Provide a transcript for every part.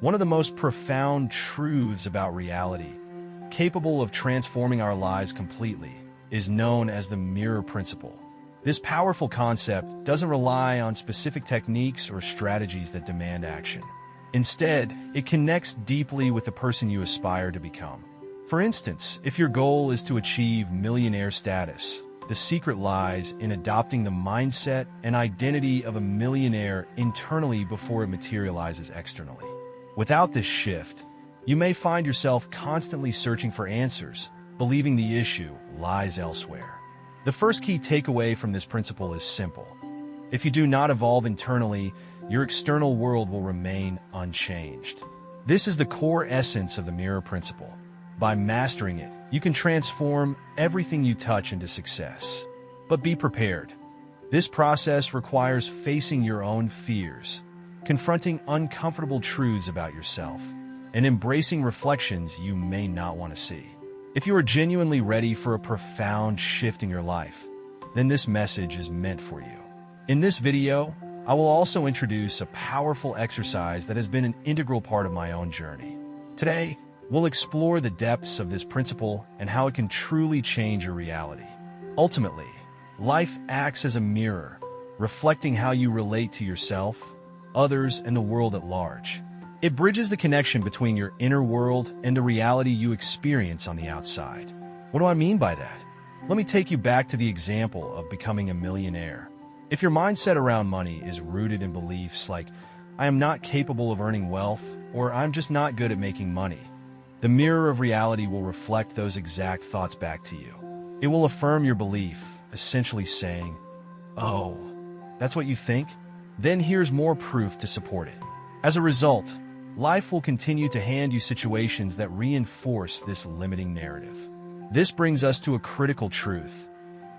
One of the most profound truths about reality, capable of transforming our lives completely, is known as the mirror principle. This powerful concept doesn't rely on specific techniques or strategies that demand action. Instead, it connects deeply with the person you aspire to become. For instance, if your goal is to achieve millionaire status, the secret lies in adopting the mindset and identity of a millionaire internally before it materializes externally. Without this shift, you may find yourself constantly searching for answers, believing the issue lies elsewhere. The first key takeaway from this principle is simple. If you do not evolve internally, your external world will remain unchanged. This is the core essence of the mirror principle. By mastering it, you can transform everything you touch into success. But be prepared. This process requires facing your own fears, confronting uncomfortable truths about yourself, and embracing reflections you may not want to see. If you are genuinely ready for a profound shift in your life, then this message is meant for you. In this video, I will also introduce a powerful exercise that has been an integral part of my own journey. Today, we'll explore the depths of this principle and how it can truly change your reality. Ultimately, life acts as a mirror, reflecting how you relate to yourself, others, and the world at large. It bridges the connection between your inner world and the reality you experience on the outside. What do I mean by that? Let me take you back to the example of becoming a millionaire. If your mindset around money is rooted in beliefs like, I am not capable of earning wealth, or I'm just not good at making money, the mirror of reality will reflect those exact thoughts back to you. It will affirm your belief, essentially saying, oh, that's what you think? Then here's more proof to support it. As a result, life will continue to hand you situations that reinforce this limiting narrative. This brings us to a critical truth.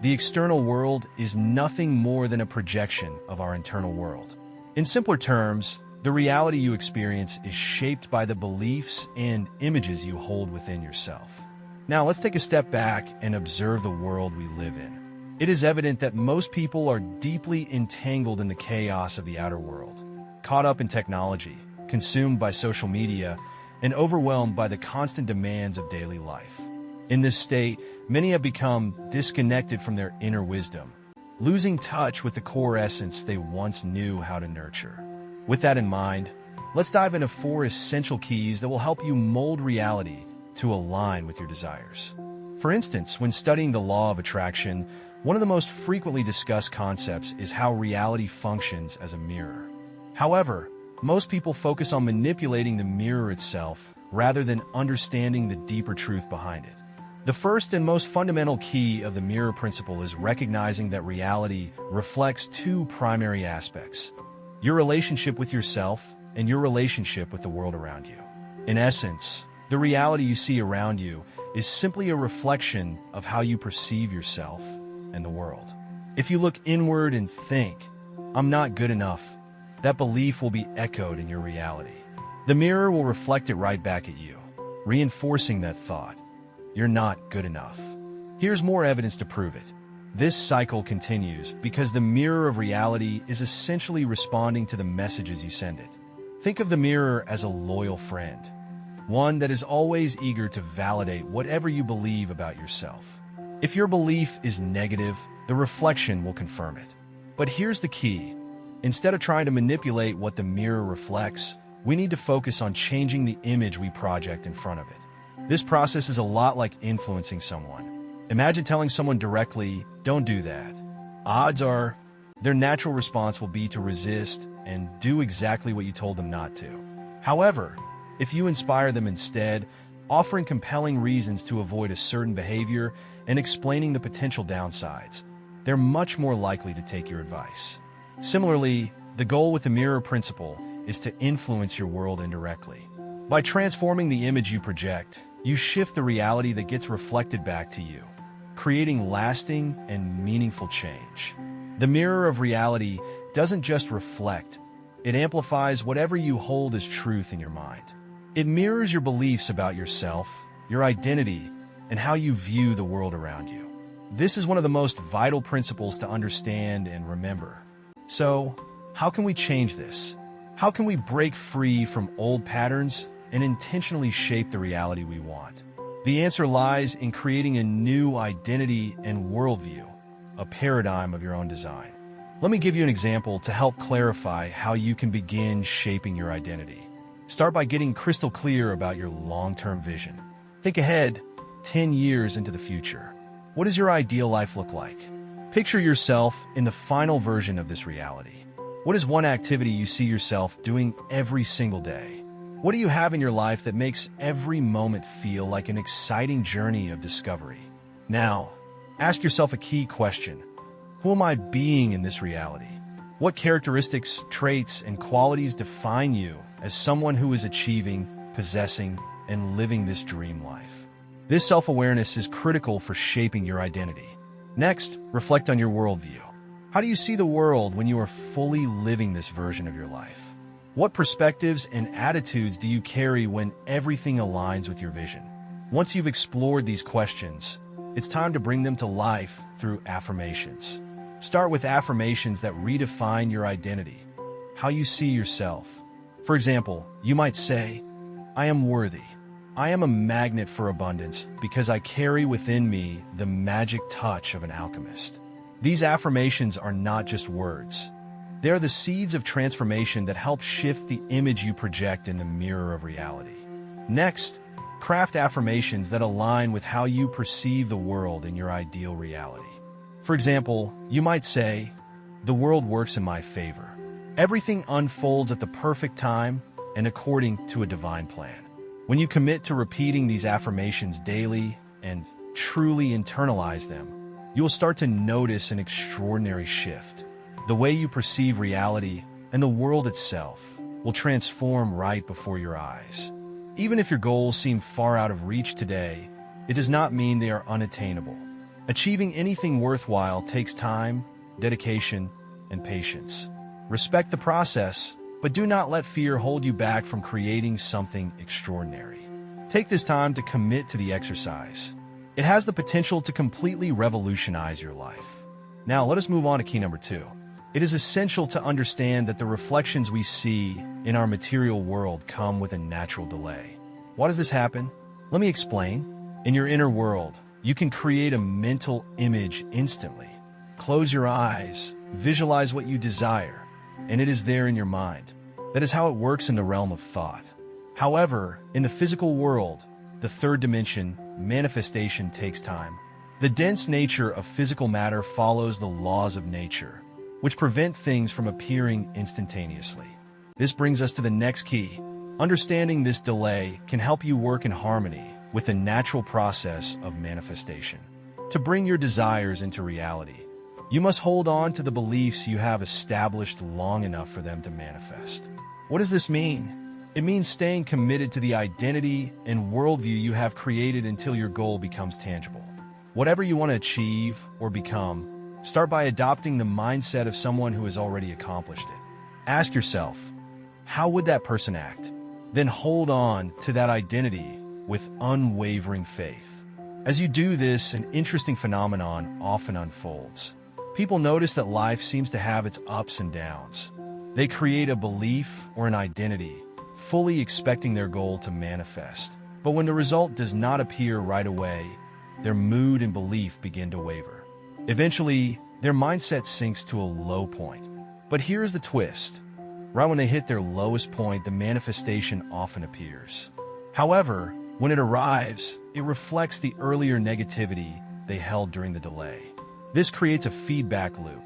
The external world is nothing more than a projection of our internal world. In simpler terms, the reality you experience is shaped by the beliefs and images you hold within yourself. Now, let's take a step back and observe the world we live in. It is evident that most people are deeply entangled in the chaos of the outer world, caught up in technology, consumed by social media, and overwhelmed by the constant demands of daily life. In this state, many have become disconnected from their inner wisdom, losing touch with the core essence they once knew how to nurture. With that in mind, let's dive into 4 essential keys that will help you mold reality to align with your desires. For instance, when studying the law of attraction, one of the most frequently discussed concepts is how reality functions as a mirror. However, most people focus on manipulating the mirror itself rather than understanding the deeper truth behind it. The first and most fundamental key of the mirror principle is recognizing that reality reflects 2 primary aspects: your relationship with yourself and your relationship with the world around you. In essence, the reality you see around you is simply a reflection of how you perceive yourself and the world. If you look inward and think, I'm not good enough, that belief will be echoed in your reality. The mirror will reflect it right back at you, reinforcing that thought. You're not good enough. Here's more evidence to prove it. This cycle continues because the mirror of reality is essentially responding to the messages you send it. Think of the mirror as a loyal friend, one that is always eager to validate whatever you believe about yourself. If your belief is negative, the reflection will confirm it. But here's the key. Instead of trying to manipulate what the mirror reflects, we need to focus on changing the image we project in front of it. This process is a lot like influencing someone. Imagine telling someone directly, don't do that. Odds are, their natural response will be to resist and do exactly what you told them not to. However, if you inspire them instead, offering compelling reasons to avoid a certain behavior and explaining the potential downsides, they're much more likely to take your advice. Similarly, the goal with the mirror principle is to influence your world indirectly. By transforming the image you project, you shift the reality that gets reflected back to you, creating lasting and meaningful change. The mirror of reality doesn't just reflect, it amplifies whatever you hold as truth in your mind. It mirrors your beliefs about yourself, your identity, and how you view the world around you. This is one of the most vital principles to understand and remember. So, how can we change this? How can we break free from old patterns and intentionally shape the reality we want? The answer lies in creating a new identity and worldview, a paradigm of your own design. Let me give you an example to help clarify how you can begin shaping your identity. Start by getting crystal clear about your long-term vision. Think ahead 10 years into the future. What does your ideal life look like? Picture yourself in the final version of this reality. What is one activity you see yourself doing every single day? What do you have in your life that makes every moment feel like an exciting journey of discovery? Now, ask yourself a key question. Who am I being in this reality? What characteristics, traits, and qualities define you as someone who is achieving, possessing, and living this dream life? This self-awareness is critical for shaping your identity. Next, reflect on your worldview. How do you see the world when you are fully living this version of your life? What perspectives and attitudes do you carry when everything aligns with your vision? Once you've explored these questions, it's time to bring them to life through affirmations. Start with affirmations that redefine your identity, how you see yourself. For example, you might say, I am worthy. I am a magnet for abundance because I carry within me the magic touch of an alchemist. These affirmations are not just words. They are the seeds of transformation that help shift the image you project in the mirror of reality. Next, craft affirmations that align with how you perceive the world in your ideal reality. For example, you might say, the world works in my favor. Everything unfolds at the perfect time and according to a divine plan. When you commit to repeating these affirmations daily and truly internalize them, you will start to notice an extraordinary shift. The way you perceive reality and the world itself will transform right before your eyes. Even if your goals seem far out of reach today, it does not mean they are unattainable. Achieving anything worthwhile takes time, dedication, and patience. Respect the process, but do not let fear hold you back from creating something extraordinary. Take this time to commit to the exercise. It has the potential to completely revolutionize your life. Now, let us move on to key number 2. It is essential to understand that the reflections we see in our material world come with a natural delay. Why does this happen? Let me explain. In your inner world, you can create a mental image instantly. Close your eyes, visualize what you desire, and it is there in your mind. That is how it works in the realm of thought. However, in the physical world, the third dimension, manifestation takes time. The dense nature of physical matter follows the laws of nature, which prevent things from appearing instantaneously. This brings us to the next key. Understanding this delay can help you work in harmony with the natural process of manifestation. To bring your desires into reality, you must hold on to the beliefs you have established long enough for them to manifest. What does this mean? It means staying committed to the identity and worldview you have created until your goal becomes tangible. Whatever you want to achieve or become, start by adopting the mindset of someone who has already accomplished it. Ask yourself, how would that person act? Then hold on to that identity with unwavering faith. As you do this, an interesting phenomenon often unfolds. People notice that life seems to have its ups and downs. They create a belief or an identity, fully expecting their goal to manifest. But when the result does not appear right away, their mood and belief begin to waver. Eventually, their mindset sinks to a low point. But here's the twist. Right when they hit their lowest point, the manifestation often appears. However, when it arrives, it reflects the earlier negativity they held during the delay. This creates a feedback loop.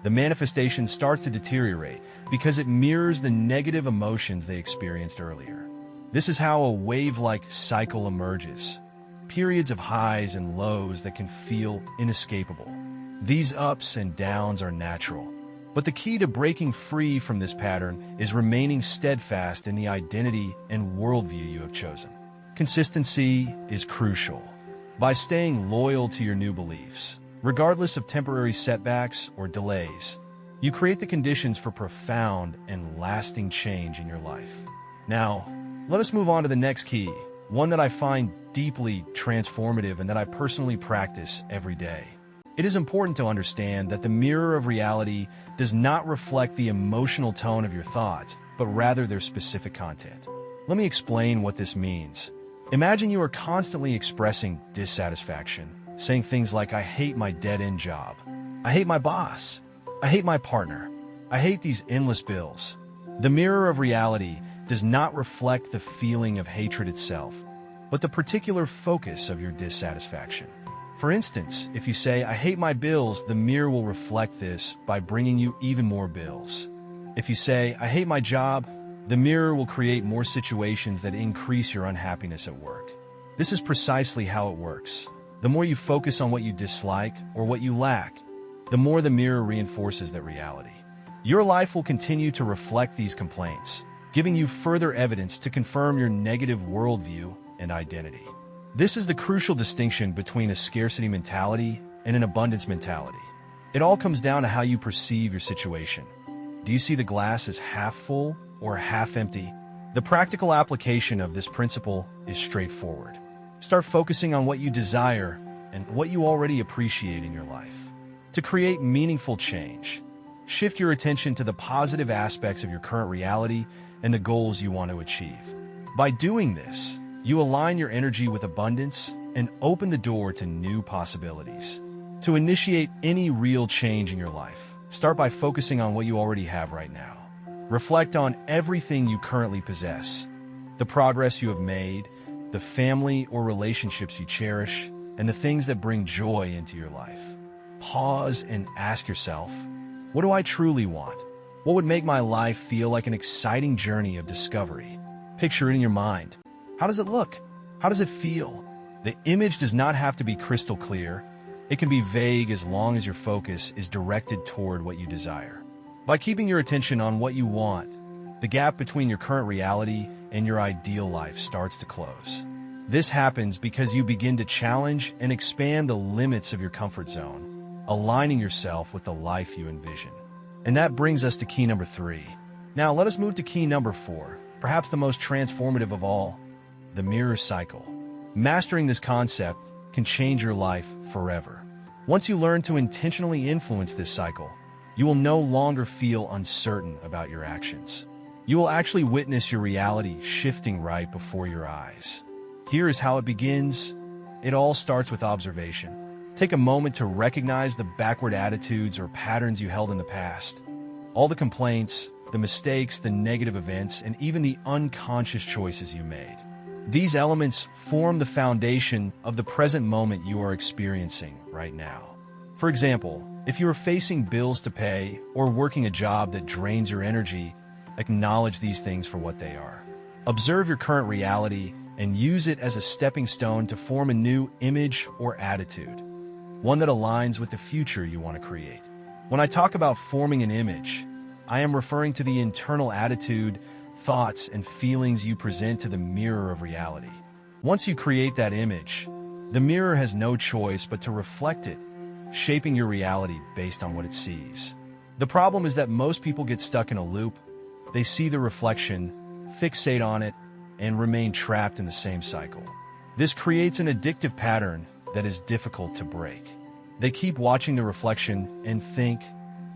The manifestation starts to deteriorate because it mirrors the negative emotions they experienced earlier. This is how a wave-like cycle emerges. Periods of highs and lows that can feel inescapable. These ups and downs are natural, but the key to breaking free from this pattern is remaining steadfast in the identity and worldview you have chosen. Consistency is crucial. By staying loyal to your new beliefs, regardless of temporary setbacks or delays, you create the conditions for profound and lasting change in your life. Now, let us move on to the next key, one that I find deeply transformative and that I personally practice every day. It is important to understand that the mirror of reality does not reflect the emotional tone of your thoughts, but rather their specific content. Let me explain what this means. Imagine you are constantly expressing dissatisfaction, saying things like, "I hate my dead-end job. I hate my boss. I hate my partner. I hate these endless bills." The mirror of reality does not reflect the feeling of hatred itself, but the particular focus of your dissatisfaction. For instance, if you say, "I hate my bills," the mirror will reflect this by bringing you even more bills. If you say, "I hate my job," the mirror will create more situations that increase your unhappiness at work. This is precisely how it works. The more you focus on what you dislike or what you lack, the more the mirror reinforces that reality. Your life will continue to reflect these complaints, giving you further evidence to confirm your negative worldview and identity. This is the crucial distinction between a scarcity mentality and an abundance mentality. It all comes down to how you perceive your situation. Do you see the glass as half full or half empty? The practical application of this principle is straightforward. Start focusing on what you desire and what you already appreciate in your life. To create meaningful change, shift your attention to the positive aspects of your current reality and the goals you want to achieve. By doing this, you align your energy with abundance and open the door to new possibilities. To initiate any real change in your life, start by focusing on what you already have right now. Reflect on everything you currently possess, the progress you have made, the family or relationships you cherish, and the things that bring joy into your life. Pause and ask yourself, what do I truly want? What would make my life feel like an exciting journey of discovery? Picture it in your mind. How does it look? How does it feel? The image does not have to be crystal clear. It can be vague as long as your focus is directed toward what you desire. By keeping your attention on what you want, the gap between your current reality and your ideal life starts to close. This happens because you begin to challenge and expand the limits of your comfort zone, aligning yourself with the life you envision. And that brings us to key number 3. Now let us move to key number 4, perhaps the most transformative of all, the mirror cycle. Mastering this concept can change your life forever. Once you learn to intentionally influence this cycle, you will no longer feel uncertain about your actions. You will actually witness your reality shifting right before your eyes. Here is how it begins. It all starts with observation. Take a moment to recognize the backward attitudes or patterns you held in the past. All the complaints, the mistakes, the negative events, and even the unconscious choices you made. These elements form the foundation of the present moment you are experiencing right now. For example, if you are facing bills to pay or working a job that drains your energy, acknowledge these things for what they are. Observe your current reality and use it as a stepping stone to form a new image or attitude, one that aligns with the future you want to create. When I talk about forming an image, I am referring to the internal attitude, thoughts, and feelings you present to the mirror of reality. Once you create that image, the mirror has no choice but to reflect it, shaping your reality based on what it sees. The problem is that most people get stuck in a loop. They see the reflection, fixate on it, and remain trapped in the same cycle. This creates an addictive pattern that is difficult to break. They keep watching the reflection and think,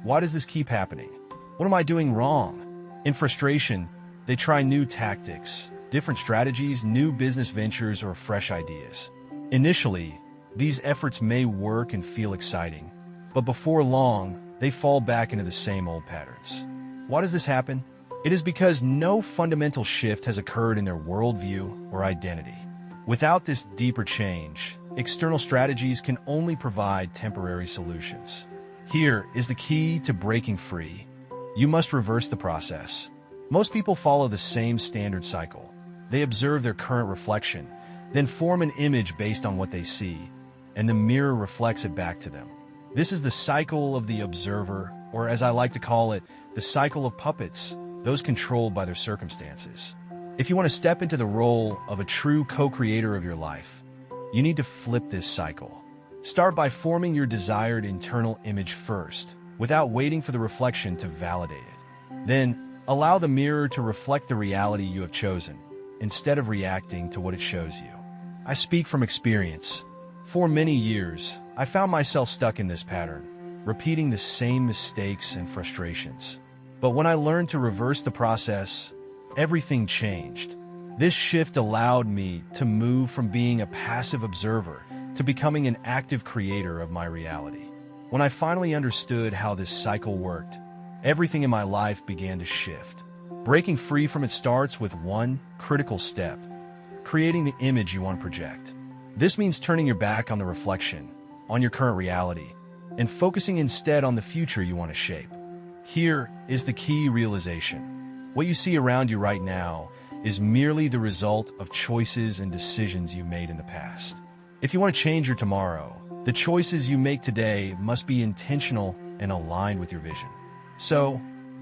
why does this keep happening? What am I doing wrong? In frustration, they try new tactics, different strategies, new business ventures, or fresh ideas. Initially, these efforts may work and feel exciting, but before long, they fall back into the same old patterns. Why does this happen? It is because no fundamental shift has occurred in their worldview or identity. Without this deeper change, external strategies can only provide temporary solutions. Here is the key to breaking free. You must reverse the process. Most people follow the same standard cycle. They observe their current reflection, then form an image based on what they see, and the mirror reflects it back to them. This is the cycle of the observer, or as I like to call it, the cycle of puppets, those controlled by their circumstances. If you want to step into the role of a true co-creator of your life, you need to flip this cycle. Start by forming your desired internal image first, without waiting for the reflection to validate it. Then, allow the mirror to reflect the reality you have chosen, instead of reacting to what it shows you. I speak from experience. For many years, I found myself stuck in this pattern, repeating the same mistakes and frustrations. But when I learned to reverse the process, everything changed. This shift allowed me to move from being a passive observer to becoming an active creator of my reality. When I finally understood how this cycle worked, everything in my life began to shift. Breaking free from it starts with one critical step: creating the image you want to project. This means turning your back on the reflection, on your current reality, and focusing instead on the future you want to shape. Here is the key realization. What you see around you right now is merely the result of choices and decisions you made in the past. If you want to change your tomorrow, the choices you make today must be intentional and aligned with your vision. So,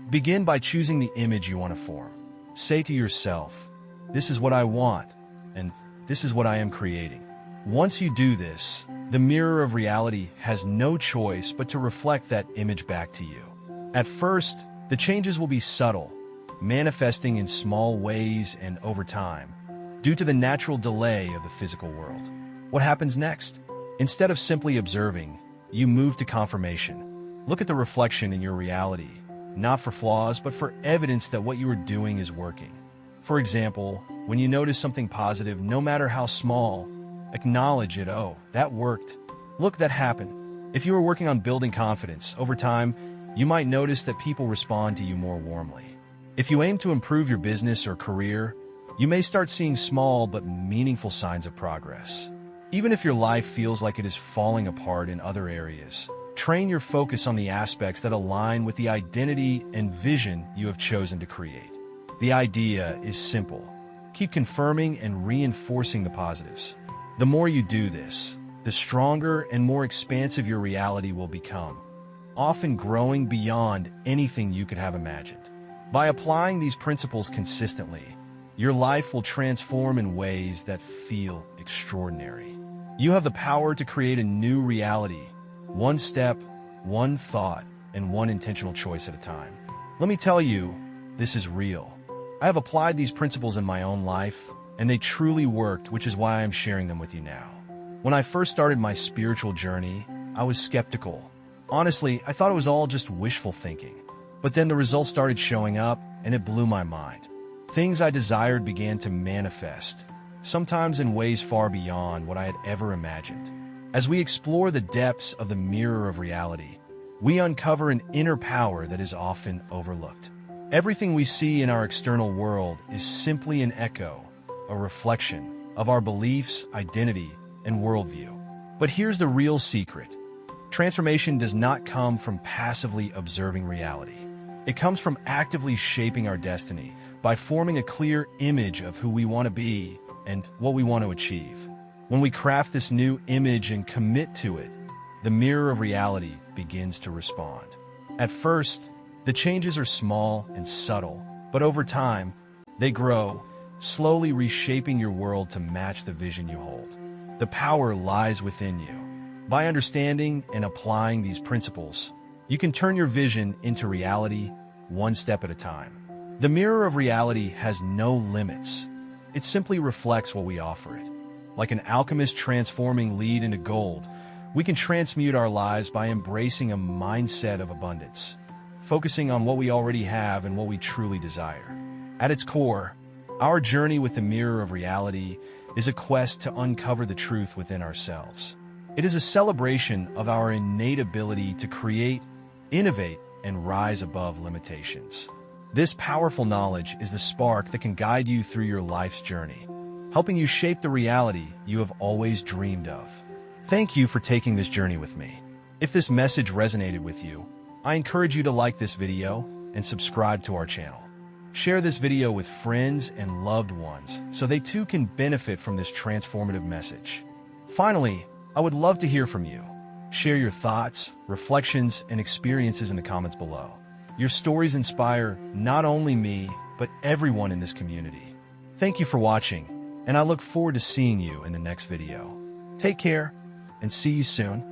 begin by choosing the image you want to form. Say to yourself, "This is what I want, and this is what I am creating." Once you do this, the mirror of reality has no choice but to reflect that image back to you. At first, the changes will be subtle, manifesting in small ways and over time, due to the natural delay of the physical world. What happens next? Instead of simply observing, you move to confirmation. Look at the reflection in your reality, not for flaws, but for evidence that what you are doing is working. For example, when you notice something positive, no matter how small, acknowledge it. "Oh, that worked. Look, that happened." If you are working on building confidence, over time, you might notice that people respond to you more warmly. If you aim to improve your business or career, you may start seeing small but meaningful signs of progress. Even if your life feels like it is falling apart in other areas, train your focus on the aspects that align with the identity and vision you have chosen to create. The idea is simple. Keep confirming and reinforcing the positives. The more you do this, the stronger and more expansive your reality will become, often growing beyond anything you could have imagined. By applying these principles consistently, your life will transform in ways that feel extraordinary. You have the power to create a new reality, one step, one thought, and one intentional choice at a time. Let me tell you, this is real. I have applied these principles in my own life, and they truly worked, which is why I'm sharing them with you now. When I first started my spiritual journey, I was skeptical. Honestly, I thought it was all just wishful thinking. But then the results started showing up, and it blew my mind. Things I desired began to manifest, sometimes in ways far beyond what I had ever imagined. As we explore the depths of the mirror of reality, we uncover an inner power that is often overlooked. Everything we see in our external world is simply an echo, a reflection of our beliefs, identity, and worldview. But here's the real secret. Transformation does not come from passively observing reality. It comes from actively shaping our destiny by forming a clear image of who we want to be and what we want to achieve. When we craft this new image and commit to it, the mirror of reality begins to respond. At first, the changes are small and subtle, but over time, they grow, slowly reshaping your world to match the vision you hold. The power lies within you. By understanding and applying these principles, you can turn your vision into reality, one step at a time. The mirror of reality has no limits. It simply reflects what we offer it. Like an alchemist transforming lead into gold, we can transmute our lives by embracing a mindset of abundance, focusing on what we already have and what we truly desire. At its core, our journey with the mirror of reality is a quest to uncover the truth within ourselves. It is a celebration of our innate ability to create, innovate, and rise above limitations. This powerful knowledge is the spark that can guide you through your life's journey, helping you shape the reality you have always dreamed of. Thank you for taking this journey with me. If this message resonated with you, I encourage you to like this video and subscribe to our channel. Share this video with friends and loved ones so they too can benefit from this transformative message. Finally, I would love to hear from you. Share your thoughts, reflections, and experiences in the comments below. Your stories inspire not only me, but everyone in this community. Thank you for watching, and I look forward to seeing you in the next video. Take care, and see you soon.